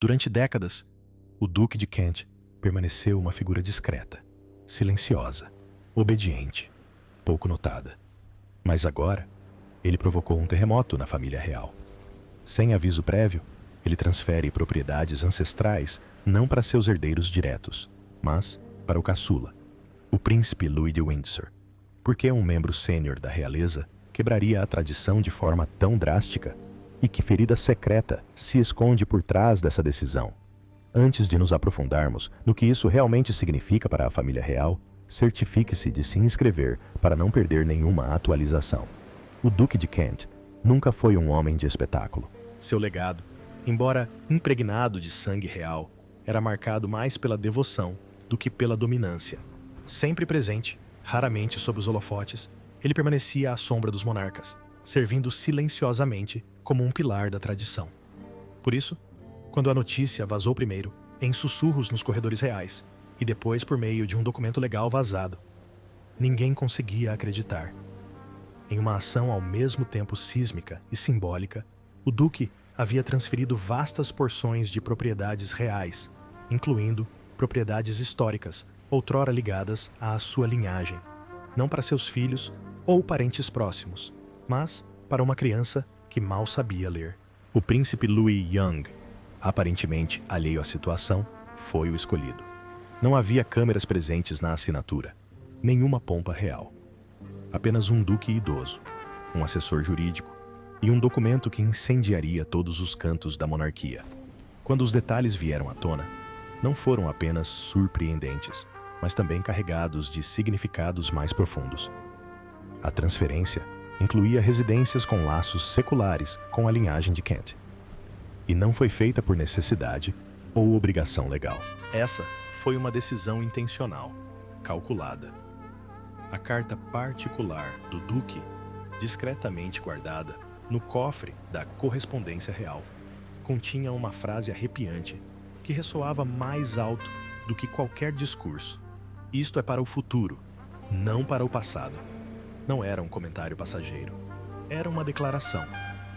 Durante décadas, o Duque de Kent permaneceu uma figura discreta, silenciosa, obediente, pouco notada. Mas agora, ele provocou um terremoto na família real. Sem aviso prévio, ele transfere propriedades ancestrais não para seus herdeiros diretos, mas para o caçula, o príncipe Louis de Windsor. Porque um membro sênior da realeza quebraria a tradição de forma tão drástica? E que ferida secreta se esconde por trás dessa decisão? Antes de nos aprofundarmos no que isso realmente significa para a família real, certifique-se de se inscrever para não perder nenhuma atualização. O Duque de Kent nunca foi um homem de espetáculo. Seu legado, embora impregnado de sangue real, era marcado mais pela devoção do que pela dominância. Sempre presente, raramente sob os holofotes, ele permanecia à sombra dos monarcas, servindo silenciosamente como um pilar da tradição. Por isso, quando a notícia vazou primeiro, em sussurros nos corredores reais, e depois por meio de um documento legal vazado, ninguém conseguia acreditar. Em uma ação ao mesmo tempo sísmica e simbólica, o Duque havia transferido vastas porções de propriedades reais, incluindo propriedades históricas, outrora ligadas à sua linhagem, não para seus filhos ou parentes próximos, mas para uma criança que mal sabia ler. O príncipe Louis Young, aparentemente alheio à situação, foi o escolhido. Não havia câmeras presentes na assinatura, nenhuma pompa real. Apenas um duque idoso, um assessor jurídico e um documento que incendiaria todos os cantos da monarquia. Quando os detalhes vieram à tona, não foram apenas surpreendentes, mas também carregados de significados mais profundos. A transferência incluía residências com laços seculares com a linhagem de Kent. E não foi feita por necessidade ou obrigação legal. Essa foi uma decisão intencional, calculada. A carta particular do Duque, discretamente guardada no cofre da correspondência real, continha uma frase arrepiante que ressoava mais alto do que qualquer discurso. Isto é para o futuro, não para o passado. Não era um comentário passageiro. Era uma declaração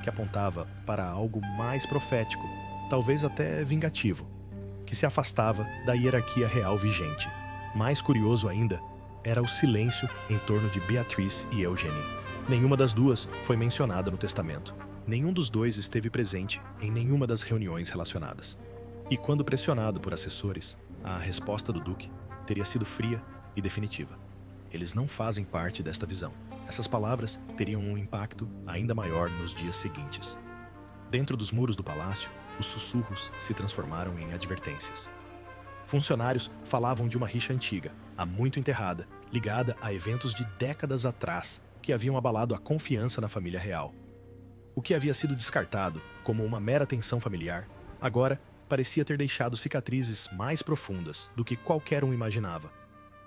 que apontava para algo mais profético, talvez até vingativo, que se afastava da hierarquia real vigente. Mais curioso ainda era o silêncio em torno de Beatrice e Eugenie. Nenhuma das duas foi mencionada no testamento. Nenhum dos dois esteve presente em nenhuma das reuniões relacionadas. E quando pressionado por assessores, a resposta do Duque teria sido fria e definitiva. Eles não fazem parte desta visão. Essas palavras teriam um impacto ainda maior nos dias seguintes. Dentro dos muros do palácio, os sussurros se transformaram em advertências. Funcionários falavam de uma rixa antiga, há muito enterrada, ligada a eventos de décadas atrás que haviam abalado a confiança na família real. O que havia sido descartado como uma mera tensão familiar, agora parecia ter deixado cicatrizes mais profundas do que qualquer um imaginava.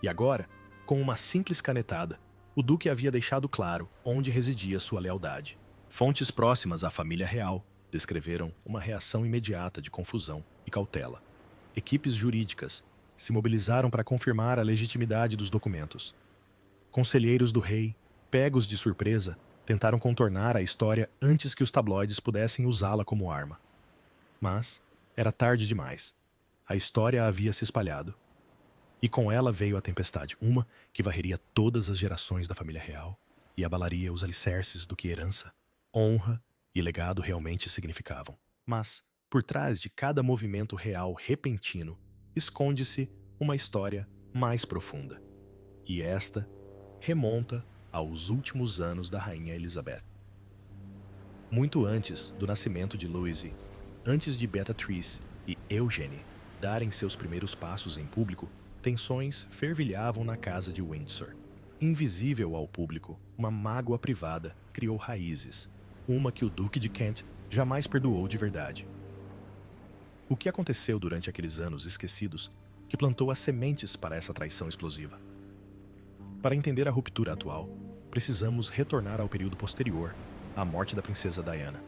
E agora, com uma simples canetada, o Duque havia deixado claro onde residia sua lealdade. Fontes próximas à família real descreveram uma reação imediata de confusão e cautela. Equipes jurídicas se mobilizaram para confirmar a legitimidade dos documentos. Conselheiros do rei, pegos de surpresa, tentaram contornar a história antes que os tabloides pudessem usá-la como arma. Mas era tarde demais. A história havia se espalhado. E com ela veio a tempestade, uma que varreria todas as gerações da família real e abalaria os alicerces do que herança, honra e legado realmente significavam. Mas, por trás de cada movimento real repentino, esconde-se uma história mais profunda. E esta remonta aos últimos anos da rainha Elizabeth. Muito antes do nascimento de Louise, antes de Beatrice e Eugenie darem seus primeiros passos em público, tensões fervilhavam na casa de Windsor. Invisível ao público, uma mágoa privada criou raízes, uma que o Duque de Kent jamais perdoou de verdade. O que aconteceu durante aqueles anos esquecidos que plantou as sementes para essa traição explosiva? Para entender a ruptura atual, precisamos retornar ao período posterior à morte da princesa Diana,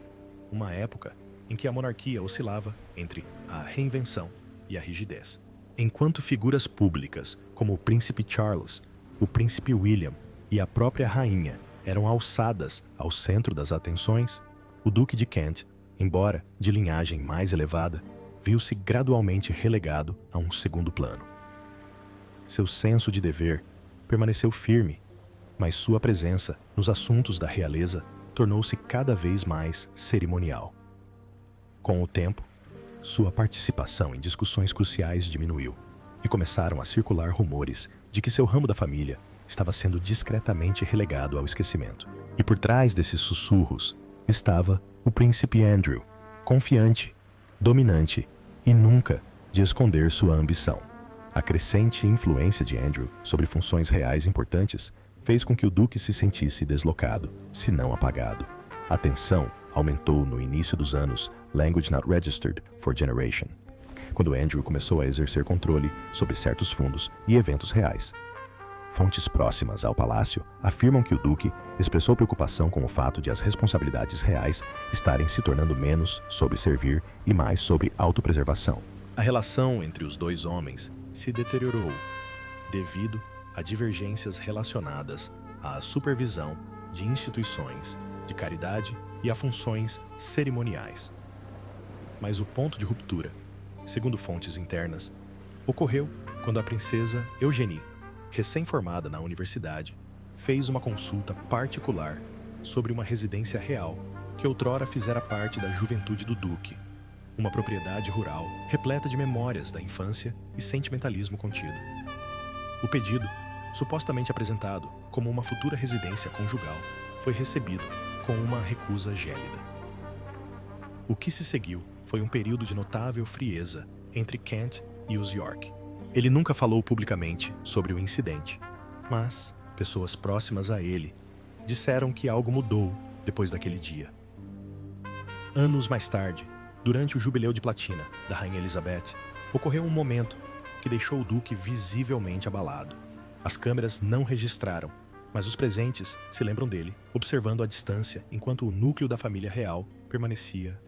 uma época em que a monarquia oscilava entre a reinvenção e a rigidez. Enquanto figuras públicas como o príncipe Charles, o príncipe William e a própria rainha eram alçadas ao centro das atenções, o Duque de Kent, embora de linhagem mais elevada, viu-se gradualmente relegado a um segundo plano. Seu senso de dever permaneceu firme, mas sua presença nos assuntos da realeza tornou-se cada vez mais cerimonial. Com o tempo, sua participação em discussões cruciais diminuiu e começaram a circular rumores de que seu ramo da família estava sendo discretamente relegado ao esquecimento. E por trás desses sussurros estava o príncipe Andrew, confiante, dominante e nunca de esconder sua ambição. A crescente influência de Andrew sobre funções reais importantes fez com que o duque se sentisse deslocado, se não apagado. A tensão aumentou no início dos anos Language Not Registered for Generation, quando Andrew começou a exercer controle sobre certos fundos e eventos reais. Fontes próximas ao palácio afirmam que o duque expressou preocupação com o fato de as responsabilidades reais estarem se tornando menos sobre servir e mais sobre autopreservação. A relação entre os dois homens se deteriorou devido a divergências relacionadas à supervisão de instituições de caridade e a funções cerimoniais. Mas o ponto de ruptura, segundo fontes internas, ocorreu quando a princesa Eugenie, recém-formada na universidade, fez uma consulta particular sobre uma residência real que outrora fizera parte da juventude do duque, uma propriedade rural repleta de memórias da infância e sentimentalismo contido. O pedido, supostamente apresentado como uma futura residência conjugal, foi recebido com uma recusa gélida. O que se seguiu foi um período de notável frieza entre Kent e os York. Ele nunca falou publicamente sobre o incidente, mas pessoas próximas a ele disseram que algo mudou depois daquele dia. Anos mais tarde, durante o jubileu de platina da Rainha Elizabeth, ocorreu um momento que deixou o duque visivelmente abalado. As câmeras não registraram, mas os presentes se lembram dele, observando à distância enquanto o núcleo da família real permanecia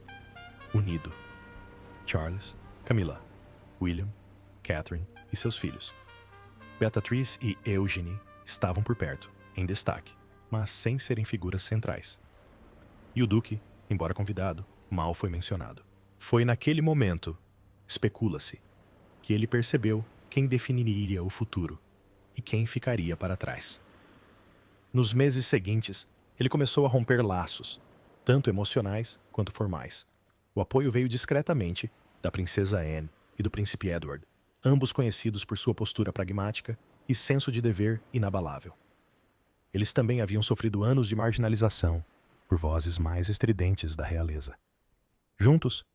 unido. Charles, Camilla, William, Catherine e seus filhos. Beatrice e Eugenie estavam por perto, em destaque, mas sem serem figuras centrais. E o duque, embora convidado, mal foi mencionado. Foi naquele momento, especula-se, que ele percebeu quem definiria o futuro e quem ficaria para trás. Nos meses seguintes, ele começou a romper laços, tanto emocionais quanto formais. O apoio veio discretamente da princesa Anne e do príncipe Edward, ambos conhecidos por sua postura pragmática e senso de dever inabalável. Eles também haviam sofrido anos de marginalização por vozes mais estridentes da realeza. Juntos,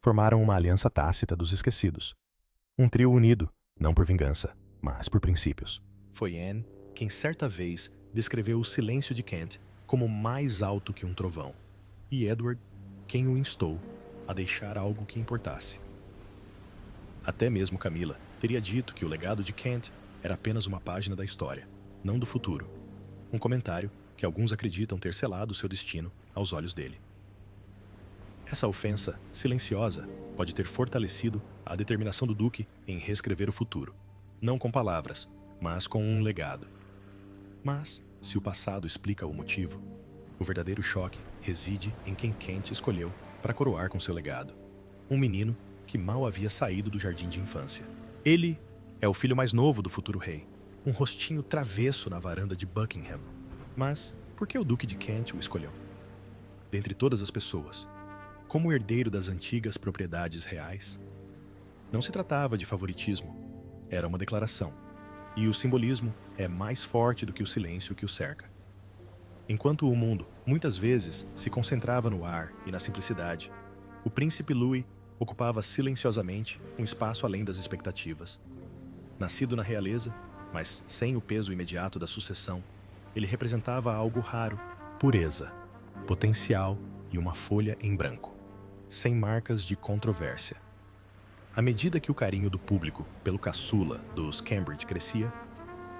formaram uma aliança tácita dos esquecidos. Um trio unido, não por vingança, mas por princípios. Foi Anne quem certa vez descreveu o silêncio de Kent como mais alto que um trovão, e Edward quem o instou a deixar algo que importasse. Até mesmo Camilla teria dito que o legado de Kent era apenas uma página da história, não do futuro. Um comentário que alguns acreditam ter selado seu destino aos olhos dele. Essa ofensa silenciosa pode ter fortalecido a determinação do duque em reescrever o futuro, não com palavras, mas com um legado. Mas, se o passado explica o motivo, o verdadeiro choque reside em quem Kent escolheu para coroar com seu legado. Um menino que mal havia saído do jardim de infância. Ele é o filho mais novo do futuro rei, um rostinho travesso na varanda de Buckingham. Mas por que o Duque de Kent o escolheu? Dentre todas as pessoas, como herdeiro das antigas propriedades reais, não se tratava de favoritismo, era uma declaração, e o simbolismo é mais forte do que o silêncio que o cerca. Enquanto o mundo, muitas vezes, se concentrava no ar e na simplicidade, o príncipe Louis ocupava silenciosamente um espaço além das expectativas. Nascido na realeza, mas sem o peso imediato da sucessão, ele representava algo raro, pureza, potencial e uma folha em branco, sem marcas de controvérsia. À medida que o carinho do público pelo caçula dos Cambridge crescia,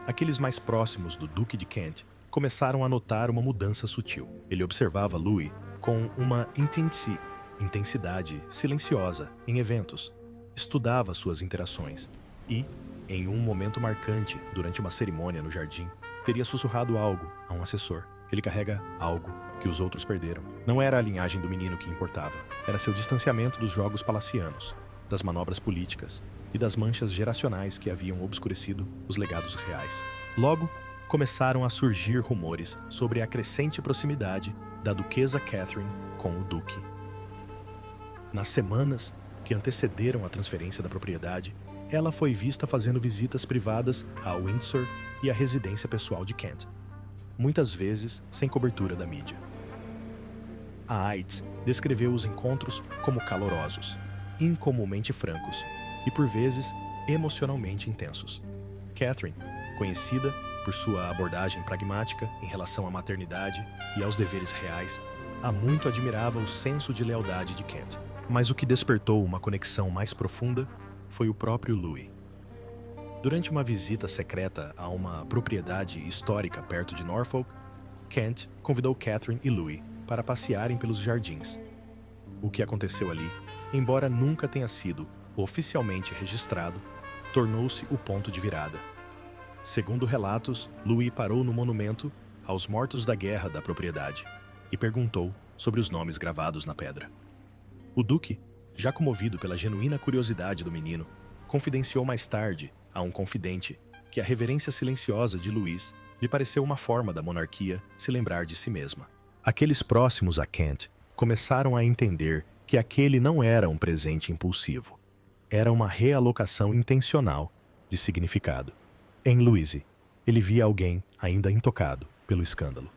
aqueles mais próximos do Duque de Kent começaram a notar uma mudança sutil. Ele observava Louis com uma intensidade silenciosa em eventos, estudava suas interações e, em um momento marcante durante uma cerimônia no jardim, teria sussurrado algo a um assessor. Ele carrega algo que os outros perderam. Não era a linhagem do menino que importava, era seu distanciamento dos jogos palacianos. das manobras políticas e das manchas geracionais que haviam obscurecido os legados reais. Logo, começaram a surgir rumores sobre a crescente proximidade da duquesa Catherine com o duque. Nas semanas que antecederam a transferência da propriedade, ela foi vista fazendo visitas privadas a Windsor e à residência pessoal de Kent, muitas vezes sem cobertura da mídia. A Aitz descreveu os encontros como calorosos, incomumente francos e, por vezes, emocionalmente intensos. Catherine, conhecida por sua abordagem pragmática em relação à maternidade e aos deveres reais, há muito admirava o senso de lealdade de Kent. Mas o que despertou uma conexão mais profunda foi o próprio Louis. Durante uma visita secreta a uma propriedade histórica perto de Norfolk, Kent convidou Catherine e Louis para passearem pelos jardins. O que aconteceu ali, embora nunca tenha sido oficialmente registrado, tornou-se o ponto de virada. Segundo relatos, Louis parou no monumento aos mortos da guerra da propriedade e perguntou sobre os nomes gravados na pedra. O duque, já comovido pela genuína curiosidade do menino, confidenciou mais tarde a um confidente que a reverência silenciosa de Louis lhe pareceu uma forma da monarquia se lembrar de si mesma. Aqueles próximos a Kent começaram a entender que aquele não era um presente impulsivo. Era uma realocação intencional de significado. Em Louise, ele via alguém ainda intocado pelo escândalo,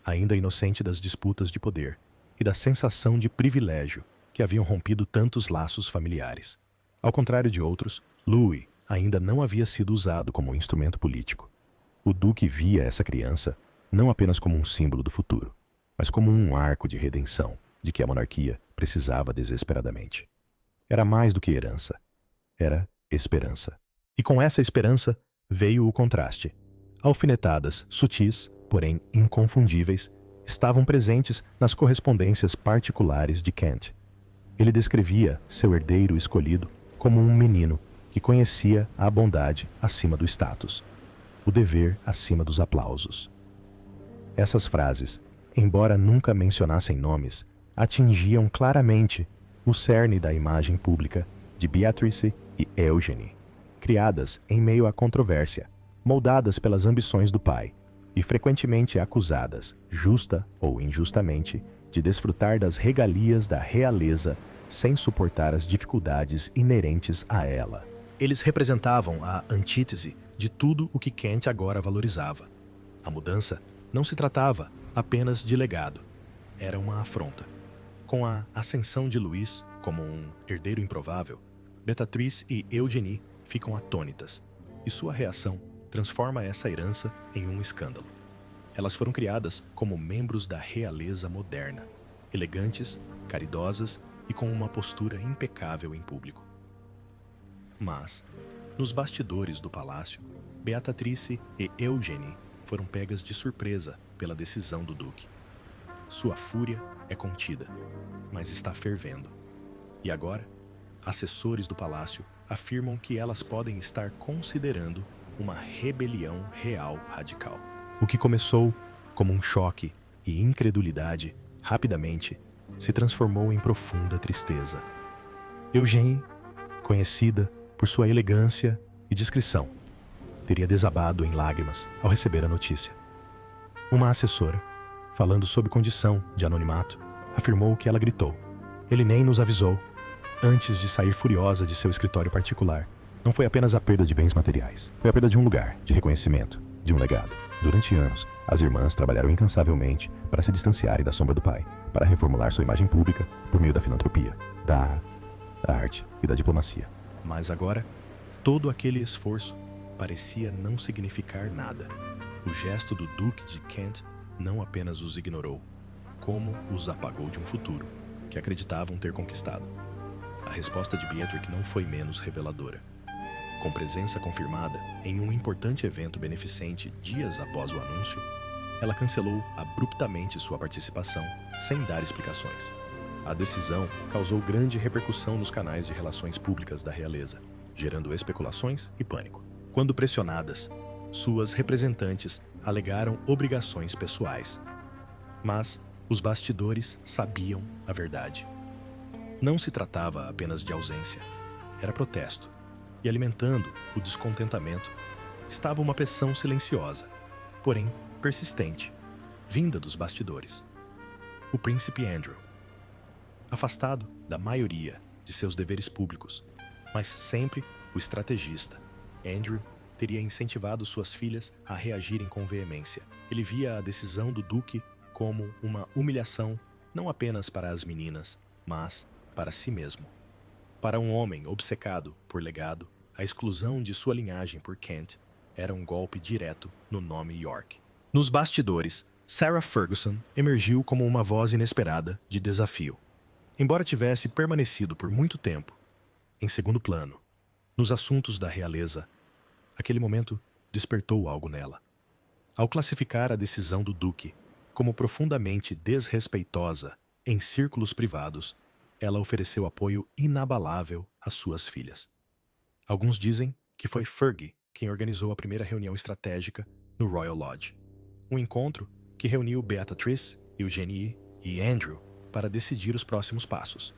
ainda inocente das disputas de poder e da sensação de privilégio que haviam rompido tantos laços familiares. Ao contrário de outros, Louis ainda não havia sido usado como um instrumento político. O duque via essa criança não apenas como um símbolo do futuro, mas como um arco de redenção de que a monarquia precisava desesperadamente. Era mais do que herança, era esperança. E com essa esperança veio o contraste. Alfinetadas sutis, porém inconfundíveis, estavam presentes nas correspondências particulares de Kent. Ele descrevia seu herdeiro escolhido como um menino que conhecia a bondade acima do status, o dever acima dos aplausos. Essas frases, embora nunca mencionassem nomes, atingiam claramente o cerne da imagem pública de Beatrice e Eugenie, criadas em meio à controvérsia, moldadas pelas ambições do pai e frequentemente acusadas, justa ou injustamente, de desfrutar das regalias da realeza sem suportar as dificuldades inerentes a ela. Eles representavam a antítese de tudo o que Kent agora valorizava. A mudança não se tratava apenas de legado, era uma afronta. Com a ascensão de Louis como um herdeiro improvável, Beatrice e Eugenie ficam atônitas, e sua reação transforma essa herança em um escândalo. Elas foram criadas como membros da realeza moderna, elegantes, caridosas e com uma postura impecável em público. Mas, nos bastidores do palácio, Beatrice e Eugenie foram pegas de surpresa pela decisão do duque. Sua fúria é contida, mas está fervendo. E agora, assessores do palácio afirmam que elas podem estar considerando uma rebelião real radical. O que começou como um choque e incredulidade, rapidamente se transformou em profunda tristeza. Eugenie, conhecida por sua elegância e discrição, teria desabado em lágrimas ao receber a notícia. Uma assessora, falando sob condição de anonimato, afirmou que ela gritou: "Ele nem nos avisou", antes de sair furiosa de seu escritório particular. Não foi apenas a perda de bens materiais, foi a perda de um lugar, de reconhecimento, de um legado. Durante anos, as irmãs trabalharam incansavelmente para se distanciarem da sombra do pai, para reformular sua imagem pública por meio da filantropia, da arte e da diplomacia. Mas agora, todo aquele esforço parecia não significar nada. O gesto do Duque de Kent não apenas os ignorou, como os apagou de um futuro que acreditavam ter conquistado. A resposta de Beatrix não foi menos reveladora. Com presença confirmada em um importante evento beneficente dias após o anúncio, ela cancelou abruptamente sua participação, sem dar explicações. A decisão causou grande repercussão nos canais de relações públicas da realeza, gerando especulações e pânico. Quando pressionadas, suas representantes alegaram obrigações pessoais. Mas os bastidores sabiam a verdade. Não se tratava apenas de ausência. era protesto, e alimentando o descontentamento estava uma pressão silenciosa, porém persistente, vinda dos bastidores. O príncipe Andrew. Afastado da maioria de seus deveres públicos, mas sempre o estrategista, Andrew teria incentivado suas filhas a reagirem com veemência. Ele via a decisão do duque como uma humilhação não apenas para as meninas, mas para si mesmo. Para um homem obcecado por legado, a exclusão de sua linhagem por Kent era um golpe direto no nome York. Nos bastidores, Sarah Ferguson emergiu como uma voz inesperada de desafio. Embora tivesse permanecido por muito tempo em segundo plano nos assuntos da realeza, aquele momento despertou algo nela. Ao classificar a decisão do duque como profundamente desrespeitosa em círculos privados, ela ofereceu apoio inabalável às suas filhas. Alguns dizem que foi Fergie quem organizou a primeira reunião estratégica no Royal Lodge. Um encontro que reuniu Beatrice, Eugenie e Andrew para decidir os próximos passos.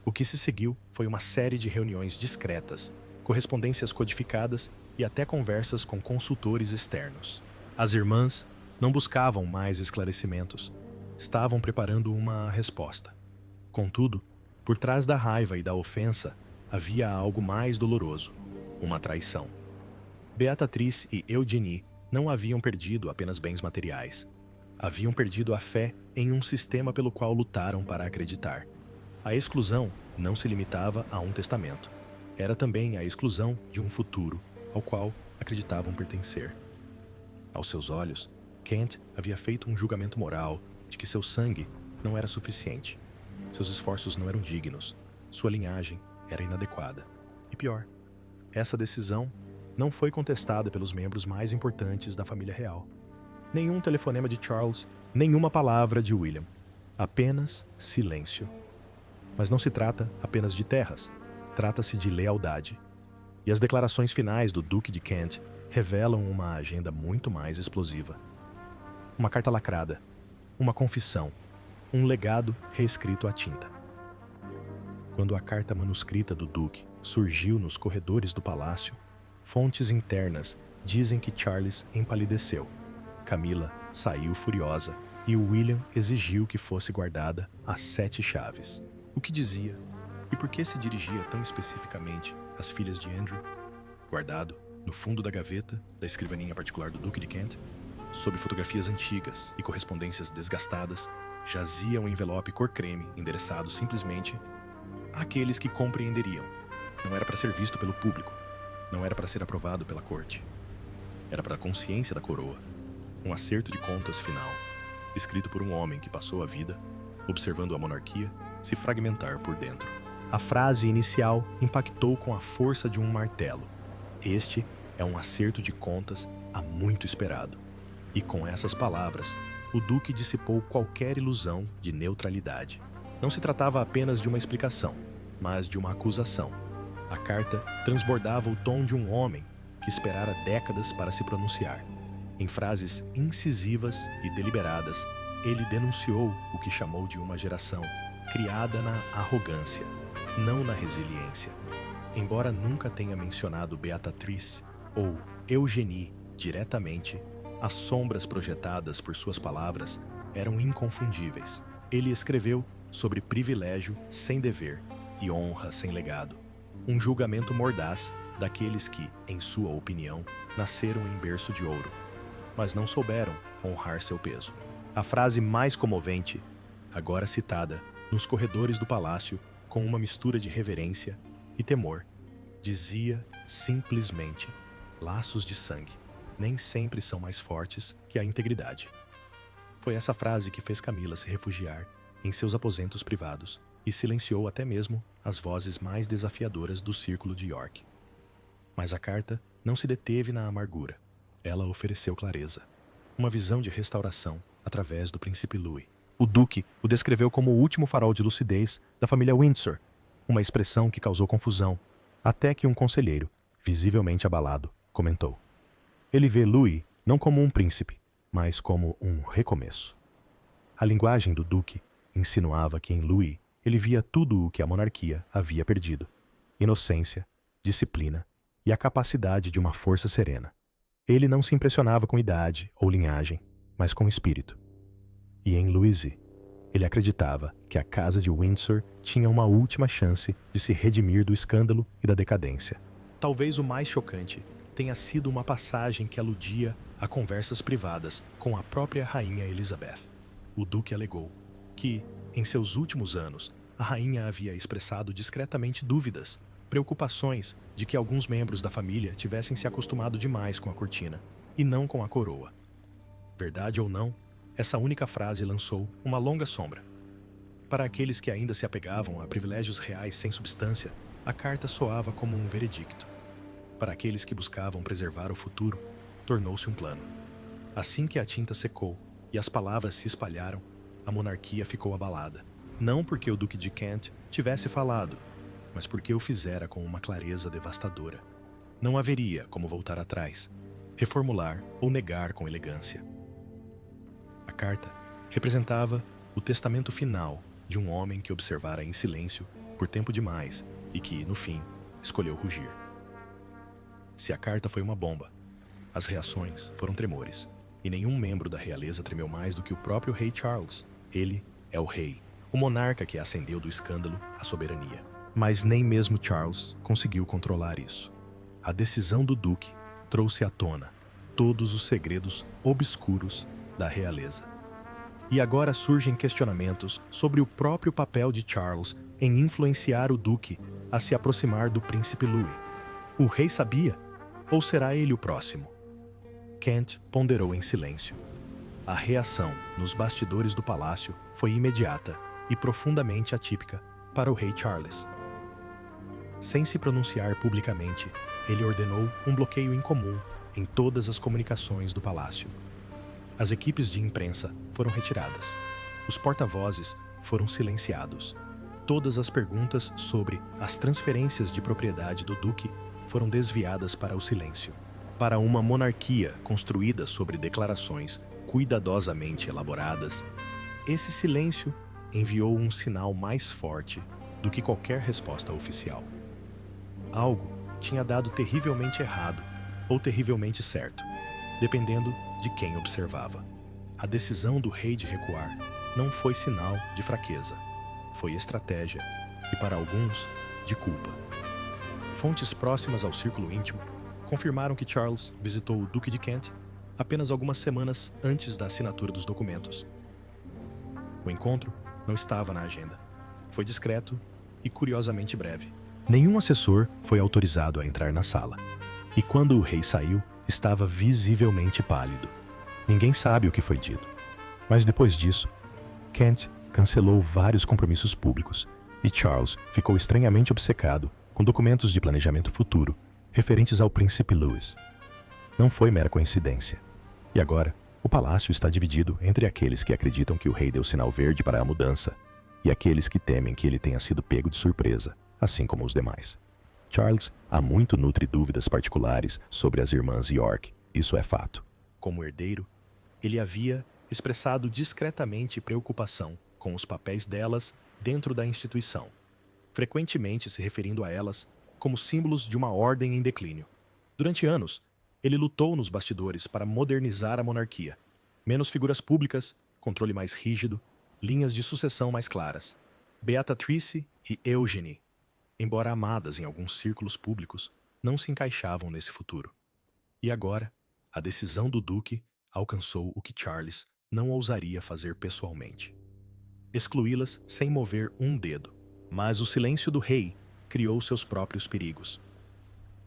O que se seguiu foi uma série de reuniões discretas, correspondências codificadas e até conversas com consultores externos. As irmãs não buscavam mais esclarecimentos, estavam preparando uma resposta. Contudo, por trás da raiva e da ofensa, havia algo mais doloroso, uma traição. Beatrice e Eugenie não haviam perdido apenas bens materiais. Haviam perdido a fé em um sistema pelo qual lutaram para acreditar. A exclusão não se limitava a um testamento. Era também a exclusão de um futuro ao qual acreditavam pertencer. Aos seus olhos, Kent havia feito um julgamento moral de que seu sangue não era suficiente. Seus esforços não eram dignos. Sua linhagem era inadequada. E pior, essa decisão não foi contestada pelos membros mais importantes da família real. Nenhum telefonema de Charles, nenhuma palavra de William. Apenas silêncio. Mas não se trata apenas de terras. Trata-se de lealdade. E as declarações finais do Duque de Kent revelam uma agenda muito mais explosiva. Uma carta lacrada, uma confissão, um legado reescrito à tinta. Quando a carta manuscrita do Duque surgiu nos corredores do palácio, fontes internas dizem que Charles empalideceu. Camila saiu furiosa e William exigiu que fosse guardada às 7 chaves. O que dizia e por que se dirigia tão especificamente às filhas de Andrew? Guardado no fundo da gaveta da escrivaninha particular do Duque de Kent, sob fotografias antigas e correspondências desgastadas, jazia um envelope cor creme endereçado simplesmente àqueles que compreenderiam. Não era para ser visto pelo público, não era para ser aprovado pela corte. Era para a consciência da coroa, um acerto de contas final, escrito por um homem que passou a vida observando a monarquia se fragmentar por dentro. A frase inicial impactou com a força de um martelo. Este é um acerto de contas há muito esperado. E com essas palavras, o Duque dissipou qualquer ilusão de neutralidade. Não se tratava apenas de uma explicação, mas de uma acusação. A carta transbordava o tom de um homem que esperara décadas para se pronunciar. Em frases incisivas e deliberadas, ele denunciou o que chamou de uma geração criada na arrogância, não na resiliência. Embora nunca tenha mencionado Beatrice ou Eugenie diretamente, as sombras projetadas por suas palavras eram inconfundíveis. Ele escreveu sobre privilégio sem dever e honra sem legado. Um julgamento mordaz daqueles que, em sua opinião, nasceram em berço de ouro, mas não souberam honrar seu peso. A frase mais comovente, agora citada nos corredores do palácio com uma mistura de reverência e temor, dizia simplesmente: laços de sangue nem sempre são mais fortes que a integridade. Foi essa frase que fez Camila se refugiar em seus aposentos privados e silenciou até mesmo as vozes mais desafiadoras do círculo de York. Mas a carta não se deteve na amargura. Ela ofereceu clareza, uma visão de restauração através do príncipe Louis. O Duque o descreveu como o último farol de lucidez da família Windsor, uma expressão que causou confusão, até que um conselheiro, visivelmente abalado, comentou: ele vê Louis não como um príncipe, mas como um recomeço. A linguagem do Duque insinuava que em Louis ele via tudo o que a monarquia havia perdido. inocência, disciplina e a capacidade de uma força serena. Ele não se impressionava com idade ou linhagem, mas com espírito. E em Louise, ele acreditava que a casa de Windsor tinha uma última chance de se redimir do escândalo e da decadência. Talvez o mais chocante tenha sido uma passagem que aludia a conversas privadas com a própria rainha Elizabeth. O duque alegou que, em seus últimos anos, a rainha havia expressado discretamente dúvidas, preocupações de que alguns membros da família tivessem se acostumado demais com a cortina e não com a coroa. Verdade ou não, essa única frase lançou uma longa sombra. Para aqueles que ainda se apegavam a privilégios reais sem substância, a carta soava como um veredicto. Para aqueles que buscavam preservar o futuro, tornou-se um plano. Assim que a tinta secou e as palavras se espalharam, a monarquia ficou abalada. Não porque o Duque de Kent tivesse falado, mas porque o fizera com uma clareza devastadora. Não haveria como voltar atrás, reformular ou negar com elegância. A carta representava o testamento final de um homem que observara em silêncio por tempo demais e que, no fim, escolheu rugir. Se a carta foi uma bomba, as reações foram tremores, e nenhum membro da realeza tremeu mais do que o próprio rei Charles. Ele é o rei, o monarca que ascendeu do escândalo à soberania. Mas nem mesmo Charles conseguiu controlar isso. A decisão do duque trouxe à tona todos os segredos obscuros da realeza. E agora surgem questionamentos sobre o próprio papel de Charles em influenciar o duque a se aproximar do príncipe Louis. O rei sabia? Ou será ele o próximo? Kent ponderou em silêncio. A reação nos bastidores do palácio foi imediata e profundamente atípica para o rei Charles. Sem se pronunciar publicamente, ele ordenou um bloqueio incomum em todas as comunicações do palácio. As equipes de imprensa foram retiradas. Os porta-vozes foram silenciados. Todas as perguntas sobre as transferências de propriedade do duque foram desviadas para o silêncio. Para uma monarquia construída sobre declarações cuidadosamente elaboradas, esse silêncio enviou um sinal mais forte do que qualquer resposta oficial. Algo tinha dado terrivelmente errado ou terrivelmente certo, dependendo de quem observava. A decisão do rei de recuar não foi sinal de fraqueza, foi estratégia e, para alguns, de culpa. Fontes próximas ao círculo íntimo confirmaram que Charles visitou o Duque de Kent apenas algumas semanas antes da assinatura dos documentos. O encontro não estava na agenda. Foi discreto e curiosamente breve. Nenhum assessor foi autorizado a entrar na sala. E quando o rei saiu, estava visivelmente pálido. Ninguém sabe o que foi dito. Mas depois disso, Kent cancelou vários compromissos públicos e Charles ficou estranhamente obcecado com documentos de planejamento futuro referentes ao príncipe Louis. Não foi mera coincidência. E agora, o palácio está dividido entre aqueles que acreditam que o rei deu sinal verde para a mudança e aqueles que temem que ele tenha sido pego de surpresa, assim como os demais. Charles há muito nutre dúvidas particulares sobre as irmãs York, isso é fato. Como herdeiro, ele havia expressado discretamente preocupação com os papéis delas dentro da instituição, frequentemente se referindo a elas como símbolos de uma ordem em declínio. Durante anos, ele lutou nos bastidores para modernizar a monarquia. Menos figuras públicas, controle mais rígido, linhas de sucessão mais claras. Beatrice e Eugenie, embora amadas em alguns círculos públicos, não se encaixavam nesse futuro. E agora, a decisão do duque alcançou o que Charles não ousaria fazer pessoalmente. Excluí-las sem mover um dedo. Mas o silêncio do rei criou seus próprios perigos.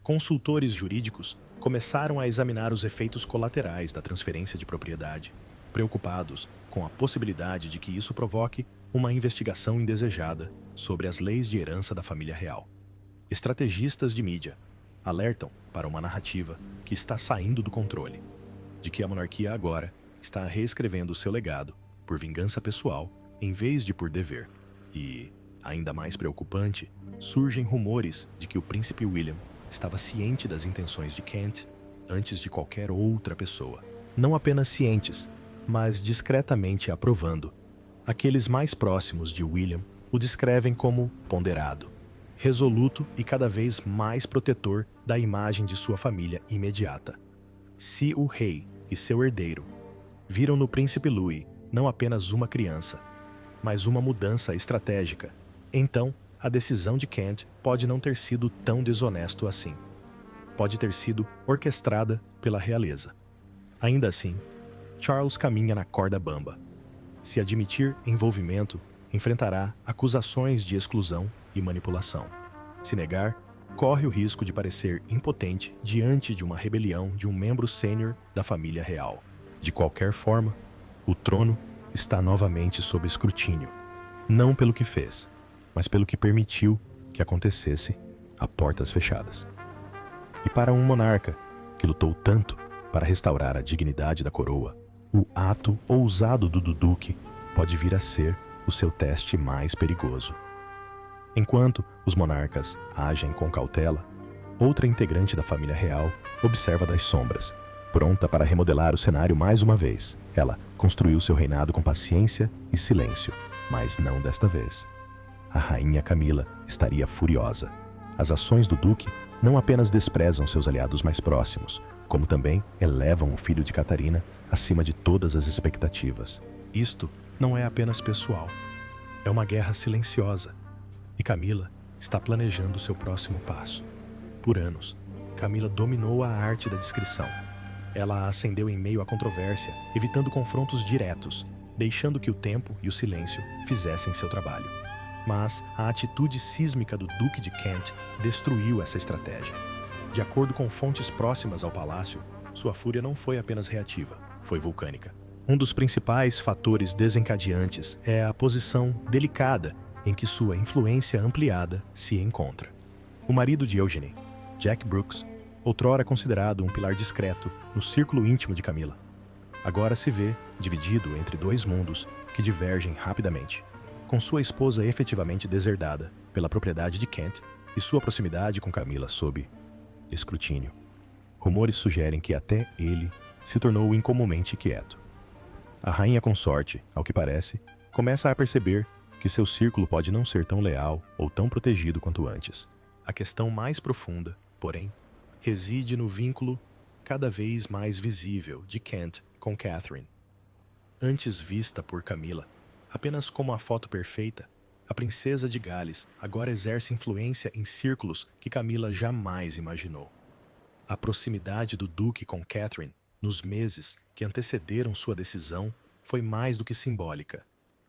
Consultores jurídicos começaram a examinar os efeitos colaterais da transferência de propriedade, preocupados com a possibilidade de que isso provoque uma investigação indesejada sobre as leis de herança da família real. Estrategistas de mídia alertam para uma narrativa que está saindo do controle, de que a monarquia agora está reescrevendo seu legado por vingança pessoal em vez de por dever. E, ainda mais preocupante, surgem rumores de que o príncipe William estava ciente das intenções de Kent antes de qualquer outra pessoa. Não apenas cientes, mas discretamente aprovando. Aqueles mais próximos de William o descrevem como ponderado, resoluto e cada vez mais protetor da imagem de sua família imediata. Se o rei e seu herdeiro viram no príncipe Louis não apenas uma criança, mas uma mudança estratégica, então a decisão de Kent pode não ter sido tão desonesto assim. Pode ter sido orquestrada pela realeza. Ainda assim, Charles caminha na corda bamba. Se admitir envolvimento, enfrentará acusações de exclusão e manipulação. Se negar, corre o risco de parecer impotente diante de uma rebelião de um membro sênior da família real. De qualquer forma, o trono está novamente sob escrutínio, não pelo que fez, mas pelo que permitiu que acontecesse a portas fechadas. E para um monarca que lutou tanto para restaurar a dignidade da coroa, o ato ousado do duque pode vir a ser o seu teste mais perigoso. Enquanto os monarcas agem com cautela, outra integrante da família real observa das sombras, pronta para remodelar o cenário mais uma vez. Ela construiu seu reinado com paciência e silêncio, mas não desta vez. A rainha Camila estaria furiosa. As ações do duque não apenas desprezam seus aliados mais próximos, como também elevam o filho de Catarina acima de todas as expectativas. Isto não é apenas pessoal. É uma guerra silenciosa. E Camila está planejando seu próximo passo. Por anos, Camila dominou a arte da discrição. Ela a ascendeu em meio à controvérsia, evitando confrontos diretos, deixando que o tempo e o silêncio fizessem seu trabalho. Mas a atitude sísmica do Duque de Kent destruiu essa estratégia. De acordo com fontes próximas ao palácio, sua fúria não foi apenas reativa, foi vulcânica. Um dos principais fatores desencadeantes é a posição delicada em que sua influência ampliada se encontra. O marido de Eugenie, Jack Brooks, outrora considerado um pilar discreto no círculo íntimo de Camila, agora se vê dividido entre dois mundos que divergem rapidamente. Com sua esposa efetivamente deserdada pela propriedade de Kent e sua proximidade com Camila sob escrutínio, rumores sugerem que até ele se tornou incomumente quieto. A rainha consorte, ao que parece, começa a perceber que seu círculo pode não ser tão leal ou tão protegido quanto antes. A questão mais profunda, porém, reside no vínculo cada vez mais visível de Kent com Catherine. Antes vista por Camila apenas como a foto perfeita, a princesa de Gales agora exerce influência em círculos que Camila jamais imaginou. A proximidade do duque com Catherine nos meses que antecederam sua decisão foi mais do que simbólica.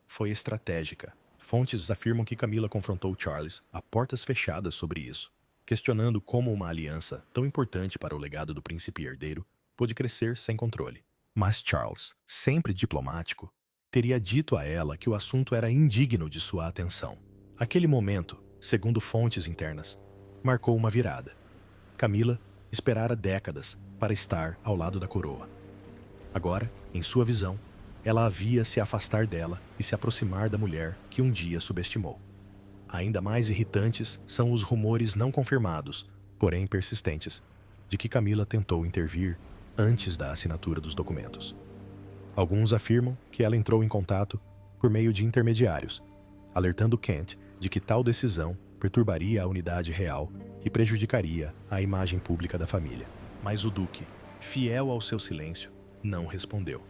Foi estratégica. Fontes afirmam que Camila confrontou Charles a portas fechadas sobre isso, questionando como uma aliança tão importante para o legado do príncipe herdeiro pôde crescer sem controle. Mas Charles, sempre diplomático, teria dito a ela que o assunto era indigno de sua atenção. Aquele momento, segundo fontes internas, marcou uma virada. Camila esperara décadas para estar ao lado da coroa. Agora, em sua visão, ela havia se afastar dela e se aproximar da mulher que um dia subestimou. Ainda mais irritantes são os rumores não confirmados, porém persistentes, de que Camila tentou intervir antes da assinatura dos documentos. Alguns afirmam que ela entrou em contato por meio de intermediários, alertando Kent de que tal decisão perturbaria a unidade real e prejudicaria a imagem pública da família. Mas o duque, fiel ao seu silêncio, não respondeu.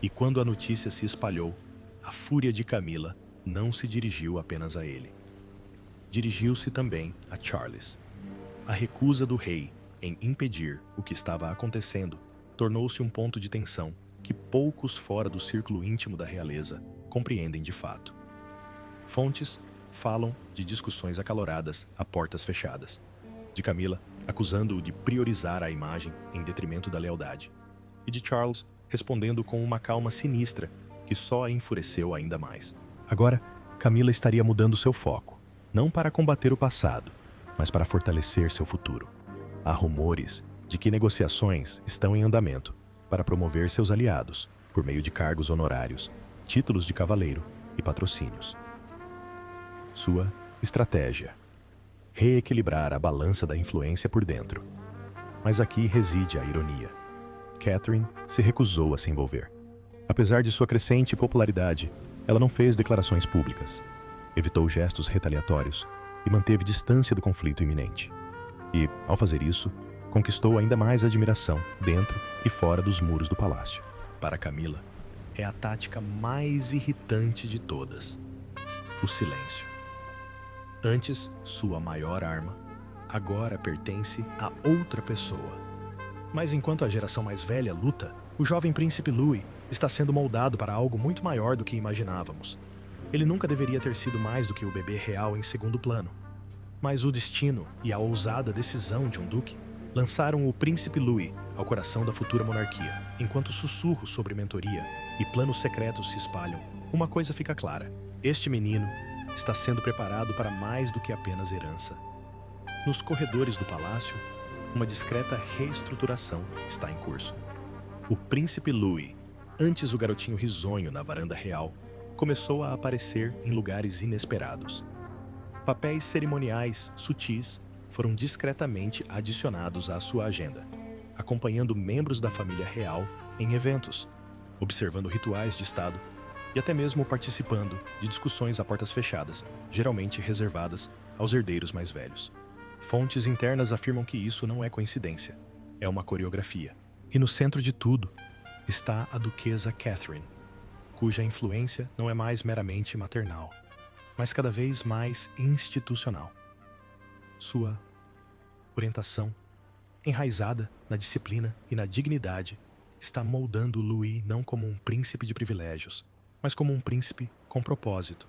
E quando a notícia se espalhou, a fúria de Camila não se dirigiu apenas a ele. Dirigiu-se também a Charles. A recusa do rei em impedir o que estava acontecendo tornou-se um ponto de tensão que poucos fora do círculo íntimo da realeza compreendem de fato. Fontes falam de discussões acaloradas a portas fechadas, de Camila acusando-o de priorizar a imagem em detrimento da lealdade, e de Charles respondendo com uma calma sinistra que só a enfureceu ainda mais. Agora, Camila estaria mudando seu foco, não para combater o passado, mas para fortalecer seu futuro. Há rumores de que negociações estão em andamento para promover seus aliados por meio de cargos honorários, títulos de cavaleiro e patrocínios. Sua estratégia: reequilibrar a balança da influência por dentro. Mas aqui reside a ironia. Catherine se recusou a se envolver. Apesar de sua crescente popularidade, ela não fez declarações públicas. Evitou gestos retaliatórios e manteve distância do conflito iminente. E, ao fazer isso, conquistou ainda mais admiração dentro e fora dos muros do palácio. Para Camila, é a tática mais irritante de todas: o silêncio. Antes, sua maior arma, agora pertence a outra pessoa. Mas enquanto a geração mais velha luta, o jovem príncipe Louis está sendo moldado para algo muito maior do que imaginávamos. Ele nunca deveria ter sido mais do que o bebê real em segundo plano. Mas o destino e a ousada decisão de um duque lançaram o príncipe Louis ao coração da futura monarquia. Enquanto sussurros sobre mentoria e planos secretos se espalham, uma coisa fica clara: este menino está sendo preparado para mais do que apenas herança. Nos corredores do palácio, uma discreta reestruturação está em curso. O príncipe Louis, antes o garotinho risonho na varanda real, começou a aparecer em lugares inesperados. Papéis cerimoniais sutis foram discretamente adicionados à sua agenda, acompanhando membros da família real em eventos, observando rituais de Estado e até mesmo participando de discussões a portas fechadas, geralmente reservadas aos herdeiros mais velhos. Fontes internas afirmam que isso não é coincidência, é uma coreografia. E no centro de tudo está a duquesa Catherine, cuja influência não é mais meramente maternal, mas cada vez mais institucional. Sua orientação, enraizada na disciplina e na dignidade, está moldando Louis não como um príncipe de privilégios, mas como um príncipe com propósito.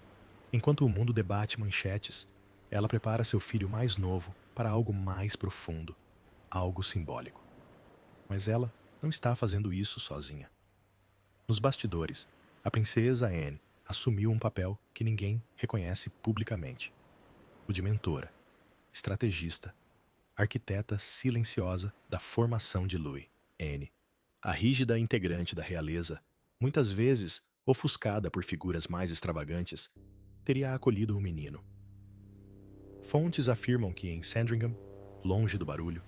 Enquanto o mundo debate manchetes, ela prepara seu filho mais novo para algo mais profundo, algo simbólico. Mas ela não está fazendo isso sozinha. Nos bastidores, a princesa Anne assumiu um papel que ninguém reconhece publicamente: o de mentora, estrategista, arquiteta silenciosa da formação de Louis. Anne, a rígida integrante da realeza, muitas vezes ofuscada por figuras mais extravagantes, teria acolhido o menino. Fontes afirmam que em Sandringham, longe do barulho,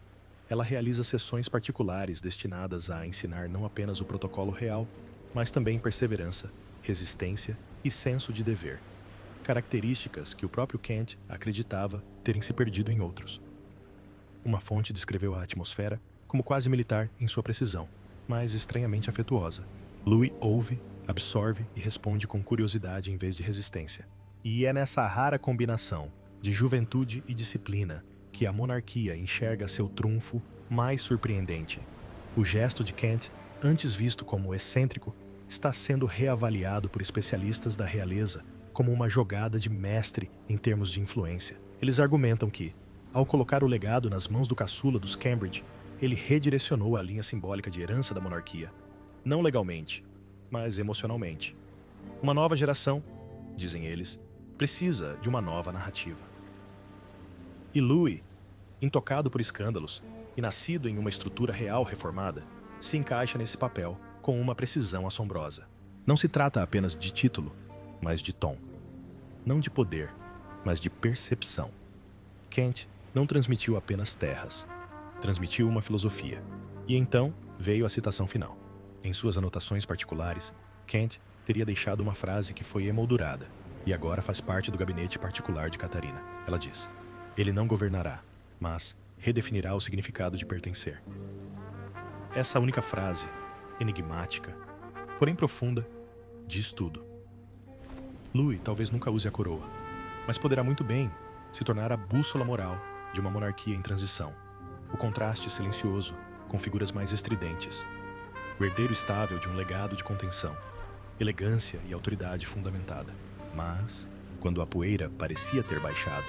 ela realiza sessões particulares destinadas a ensinar não apenas o protocolo real, mas também perseverança, resistência e senso de dever, características que o próprio Kent acreditava terem se perdido em outros. Uma fonte descreveu a atmosfera como quase militar em sua precisão, mas estranhamente afetuosa. Louis ouve, absorve e responde com curiosidade em vez de resistência. E é nessa rara combinação de juventude e disciplina que a monarquia enxerga seu trunfo mais surpreendente. O gesto de Kent, antes visto como excêntrico, está sendo reavaliado por especialistas da realeza como uma jogada de mestre em termos de influência. Eles argumentam que, ao colocar o legado nas mãos do caçula dos Cambridge, ele redirecionou a linha simbólica de herança da monarquia, não legalmente, mas emocionalmente. Uma nova geração, dizem eles, precisa de uma nova narrativa. E Louis, intocado por escândalos e nascido em uma estrutura real reformada, se encaixa nesse papel com uma precisão assombrosa. Não se trata apenas de título, mas de tom. Não de poder, mas de percepção. Kent não transmitiu apenas terras, transmitiu uma filosofia. E então veio a citação final. Em suas anotações particulares, Kent teria deixado uma frase que foi emoldurada e agora faz parte do gabinete particular de Catarina. Ela diz: ele não governará, mas redefinirá o significado de pertencer. Essa única frase, enigmática, porém profunda, diz tudo. Louis talvez nunca use a coroa, mas poderá muito bem se tornar a bússola moral de uma monarquia em transição, o contraste silencioso com figuras mais estridentes, o herdeiro estável de um legado de contenção, elegância e autoridade fundamentada. Mas, quando a poeira parecia ter baixado,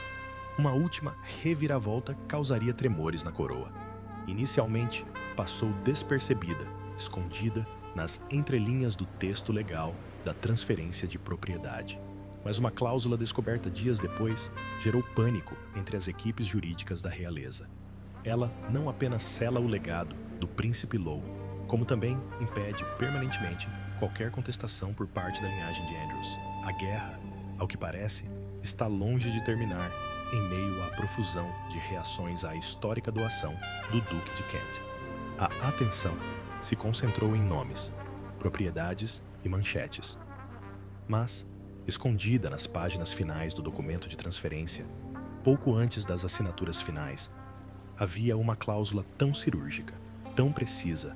uma última reviravolta causaria tremores na coroa. Inicialmente, passou despercebida, escondida nas entrelinhas do texto legal da transferência de propriedade. Mas uma cláusula descoberta dias depois gerou pânico entre as equipes jurídicas da realeza. Ela não apenas sela o legado do príncipe Low, como também impede permanentemente qualquer contestação por parte da linhagem de Andrews. A guerra, ao que parece, está longe de terminar em meio à profusão de reações à histórica doação do Duque de Kent. A atenção se concentrou em nomes, propriedades e manchetes. Mas, escondida nas páginas finais do documento de transferência, pouco antes das assinaturas finais, havia uma cláusula tão cirúrgica, tão precisa,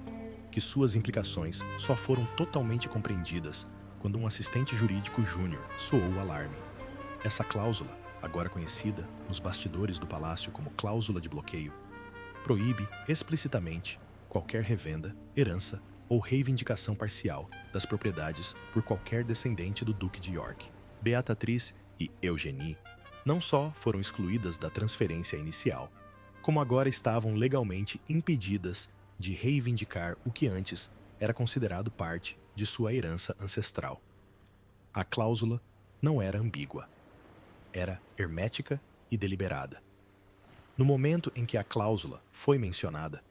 que suas implicações só foram totalmente compreendidas quando um assistente jurídico júnior soou o alarme. Essa cláusula, agora conhecida nos bastidores do palácio como cláusula de bloqueio, proíbe explicitamente qualquer revenda, herança ou reivindicação parcial das propriedades por qualquer descendente do Duque de York. Beatriz e Eugenie não só foram excluídas da transferência inicial, como agora estavam legalmente impedidas de reivindicar o que antes era considerado parte de sua herança ancestral. A cláusula não era ambígua. Era hermética e deliberada. No momento em que a cláusula foi mencionada,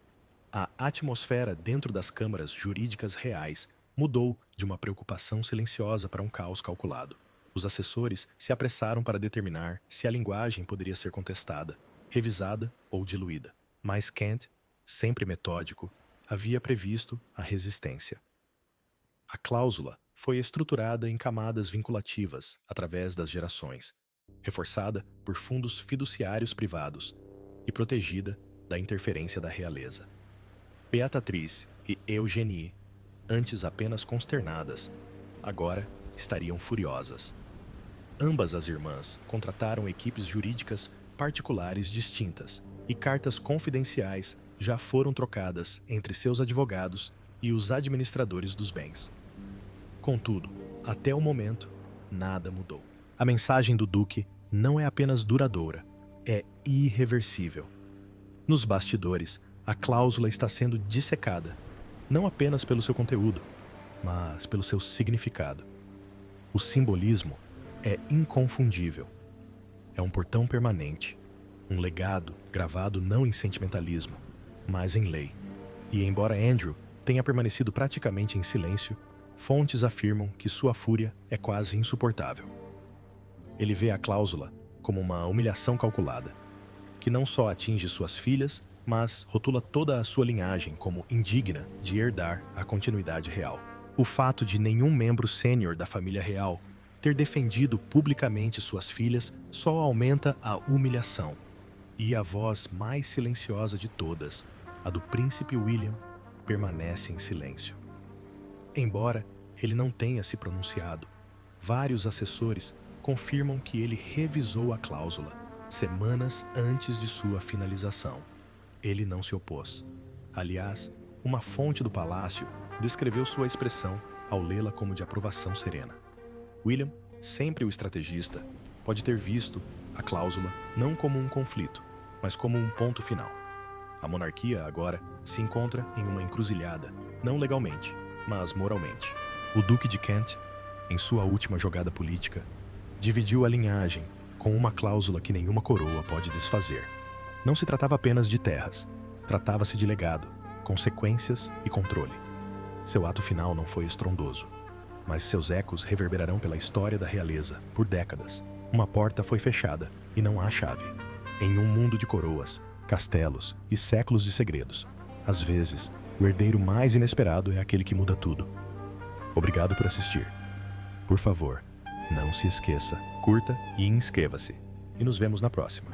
a atmosfera dentro das câmaras jurídicas reais mudou de uma preocupação silenciosa para um caos calculado. Os assessores se apressaram para determinar se a linguagem poderia ser contestada, revisada ou diluída. Mas Kent, sempre metódico, havia previsto a resistência. A cláusula foi estruturada em camadas vinculativas através das gerações, reforçada por fundos fiduciários privados e protegida da interferência da realeza. Beatriz e Eugenie, antes apenas consternadas, agora estariam furiosas. Ambas as irmãs contrataram equipes jurídicas particulares distintas e cartas confidenciais já foram trocadas entre seus advogados e os administradores dos bens. Contudo, até o momento, nada mudou. A mensagem do Duque não é apenas duradoura, é irreversível. Nos bastidores, a cláusula está sendo dissecada, não apenas pelo seu conteúdo, mas pelo seu significado. O simbolismo é inconfundível. É um portão permanente, um legado gravado não em sentimentalismo, mas em lei. E embora Andrew tenha permanecido praticamente em silêncio, fontes afirmam que sua fúria é quase insuportável. Ele vê a cláusula como uma humilhação calculada, que não só atinge suas filhas, mas rotula toda a sua linhagem como indigna de herdar a continuidade real. O fato de nenhum membro sênior da família real ter defendido publicamente suas filhas só aumenta a humilhação. E a voz mais silenciosa de todas, a do príncipe William, permanece em silêncio. Embora ele não tenha se pronunciado, vários assessores confirmam que ele revisou a cláusula semanas antes de sua finalização. Ele não se opôs. Aliás, uma fonte do palácio descreveu sua expressão ao lê-la como de aprovação serena. William, sempre o estrategista, pode ter visto a cláusula não como um conflito, mas como um ponto final. A monarquia, agora, se encontra em uma encruzilhada, não legalmente, mas moralmente. O Duque de Kent, em sua última jogada política, dividiu a linhagem com uma cláusula que nenhuma coroa pode desfazer. Não se tratava apenas de terras, tratava-se de legado, consequências e controle. Seu ato final não foi estrondoso, mas seus ecos reverberarão pela história da realeza por décadas. Uma porta foi fechada e não há chave. Em um mundo de coroas, castelos e séculos de segredos, às vezes, o herdeiro mais inesperado é aquele que muda tudo. Obrigado por assistir. Por favor, não se esqueça, curta e inscreva-se. E nos vemos na próxima.